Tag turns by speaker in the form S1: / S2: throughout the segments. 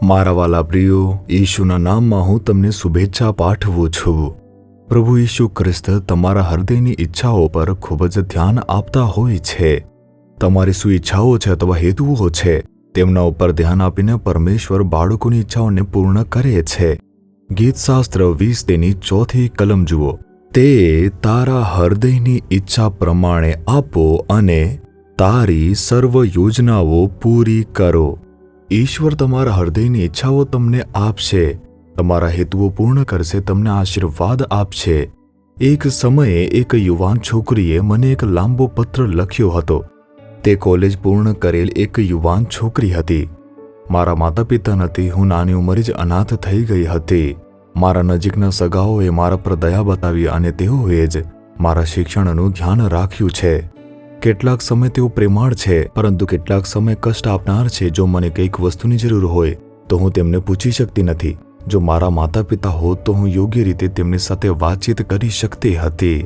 S1: મારા વાલા પ્રિયો, ઈશુના નામમાં હું તમને શુભેચ્છા પાઠવું છું। પ્રભુ ઈશુ ખ્રિસ્ત તમારા હૃદયની ઈચ્છાઓ પર ખૂબ જ ધ્યાન આપતા હોય છે। તમારી શું ઈચ્છાઓ છે અથવા હેતુઓ છે તેમના ઉપર ધ્યાન આપીને પરમેશ્વર બાળકોની ઈચ્છાઓને પૂર્ણ કરે છે। ગીતશાસ્ત્ર 20 તેની 4 કલમ જુઓ। તે તારા હૃદયની ઈચ્છા પ્રમાણે આપો અને તારી સર્વ યોજનાઓ પૂરી કરો। ઈશ્વર તમારા હૃદયની ઈચ્છાઓ તમને આપશે, તમારા હેતુઓ પૂર્ણ કરશે, તમને આશીર્વાદ આપશે। એક સમયે એક યુવાન છોકરીએ મને એક લાંબો પત્ર લખ્યો હતો। તે કોલેજ પૂર્ણ કરેલ એક યુવાન છોકરી હતી। મારા માતા પિતા નથી, હું નાની ઉંમરે જ અનાથ થઈ ગઈ હતી। મારા નજીકના સગાઓએ મારા પર દયા બતાવી અને તેઓએ જ મારા શિક્ષણનું ધ્યાન રાખ્યું છે। કેટલાક સમય તેઓ પ્રેમાળ છે, પરંતુ કેટલાક સમય કષ્ટ આપનાર છે। જો મને કંઈક વસ્તુની જરૂર હોય તો હું તેમને પૂછી શકતી નથી। જો મારા માતા પિતા હોત તો હું યોગ્ય રીતે તેમની સાથે વાતચીત કરી શકતી હતી,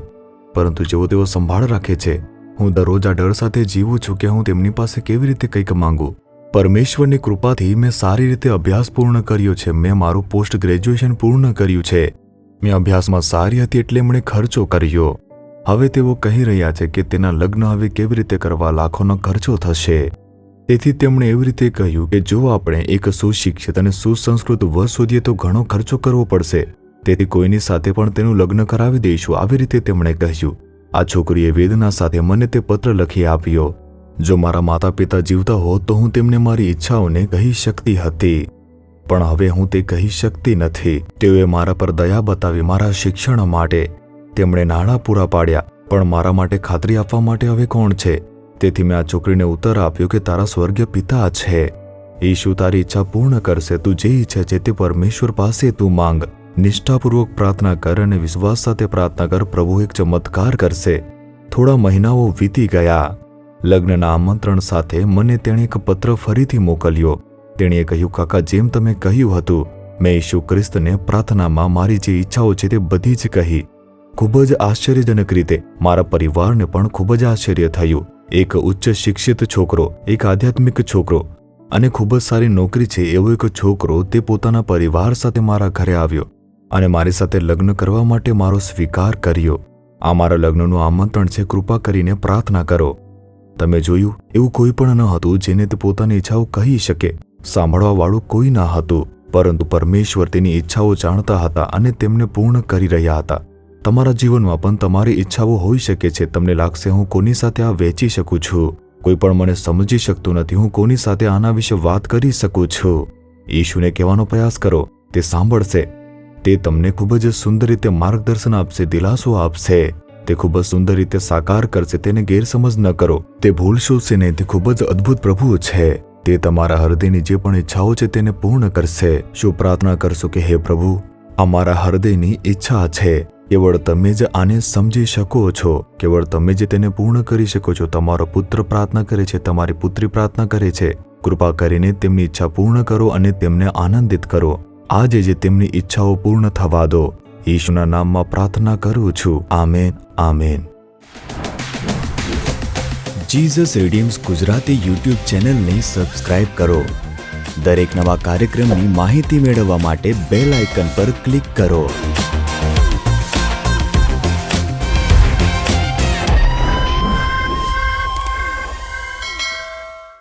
S1: પરંતુ જેઓ તેઓ સંભાળ રાખે છે, હું દરરોજ આ ડર સાથે જીવું છું કે હું તેમની પાસે કેવી રીતે કંઈક માંગુ। પરમેશ્વરની કૃપાથી મેં સારી રીતે અભ્યાસ પૂર્ણ કર્યો છે। મેં મારું પોસ્ટ ગ્રેજ્યુએશન પૂર્ણ કર્યું છે। મેં અભ્યાસમાં સારી હતી એટલે એમણે ખર્ચો કર્યો। હવે તેઓ કહી રહ્યા છે કે તેના લગ્ન હવે કેવી રીતે કરવા, લાખોનો ખર્ચો થશે। તેથી તેમણે એવી રીતે કહ્યું કે જો આપણે એક સુશિક્ષિત અને સુસંસ્કૃત વર શોધીએ તો ઘણો ખર્ચો કરવો પડશે, તેથી કોઈની સાથે પણ તેનું લગ્ન કરાવી દઈશું, આવી રીતે તેમણે કહ્યું। આ છોકરીએ વેદના સાથે મને તે પત્ર લખી આપ્યો। જો મારા માતા પિતા જીવતા હોત તો હું તેમને મારી ઈચ્છાઓને કહી શકતી હતી, પણ હવે હું તે કહી શકતી નથી। તેઓએ મારા પર દયા બતાવી મારા શિક્ષણ માટે। તેમણે નાણાં પૂરા પાડ્યા, પણ મારા માટે ખાતરી આપવા માટે હવે કોણ છે? તેથી મેં આ છોકરીને ઉત્તર આપ્યો કે તારા સ્વર્ગીય પિતા છે। ઈશુ તારી ઈચ્છા પૂર્ણ કરશે। તું જે ઈચ્છે છે તે પરમેશ્વર પાસે તું માંગ। નિષ્ઠાપૂર્વક પ્રાર્થના કર અને વિશ્વાસ સાથે પ્રાર્થના કર, પ્રભુ એક ચમત્કાર કરશે। થોડા મહિનાઓ વીતી ગયા। લગ્નના આમંત્રણ સાથે મને તેણે એક પત્ર ફરીથી મોકલ્યો। તેણીએ કહ્યું, કાકા, જેમ તમે કહ્યું હતું, મેં ઈશુ ખ્રિસ્તને પ્રાર્થનામાં મારી જે ઈચ્છાઓ છે તે બધી જ કહી। ખૂબ જ આશ્ચર્યજનક રીતે મારા પરિવારને પણ ખૂબ જ આશ્ચર્ય થયું। એક ઉચ્ચ શિક્ષિત છોકરો, એક આધ્યાત્મિક છોકરો અને ખૂબ જ સારી નોકરી છે એવો એક છોકરો તે પોતાના પરિવાર સાથે મારા ઘરે આવ્યો અને મારી સાથે લગ્ન કરવા માટે મારો સ્વીકાર કર્યો। આ મારા લગ્નનું આમંત્રણ છે, કૃપા કરીને પ્રાર્થના કરો। તમે જોયું, એવું કોઈ પણ ન હતું જેને તે પોતાની ઈચ્છાઓ કહી શકે। સાંભળવા વાળું કોઈ ન હતું, પરંતુ પરમેશ્વર તેની ઈચ્છાઓ જાણતા હતા અને તેમને પૂર્ણ કરી રહ્યા હતા। તમારા જીવનમાં પણ તમારી ઈચ્છાઓ હોઈ શકે છે। તમને લાગશે હું કોની સાથે આ વહેંચી શકું છું, કોઈ પણ મને સમજી શકતું નથી, હું કોની સાથે આના વિશે વાત કરી શકું છું। ઈશુને કહેવાનો પ્રયાસ કરો, તે સાંભળશે। તે તમને ખૂબ જ સુંદર રીતે માર્ગદર્શન આપશે, દિલાસો આપશે। તે ખૂબ જ સુંદર રીતે સાકાર કરશે। તેને ગેરસમજ ન કરો, તે ભૂલ શોધશે નહીં। તે ખૂબ જ અદ્ભુત પ્રભુ છે। તે તમારા હૃદયની જે પણ ઈચ્છાઓ છે તેને પૂર્ણ કરશે। શું પ્રાર્થના કરશો કે હે પ્રભુ, આ મારા હૃદયની ઈચ્છા છે, કેવળ તમે જ આને સમજી શકો છો, કેવળ તમે જ તેને પૂર્ણ કરી શકો છો। તમારો પુત્ર પ્રાર્થના કરે છે, તમારી પુત્રી પ્રાર્થના કરે છે, કૃપા કરીને તેમની ઈચ્છા પૂર્ણ કરો અને તેમને આનંદિત કરો। આજે જે તેમની ઈચ્છાઓ પૂર્ણ થવા દો। ઈશુના નામમાં પ્રાર્થના કરું છું, આમેન, આમેન। જીસસ રિડીમ્સ ગુજરાતી યુટ્યુબ ચેનલને સબસ્ક્રાઇબ કરો। દરેક નવા કાર્યક્રમની માહિતી મેળવવા માટે બેલ આઇકન પર ક્લિક કરો।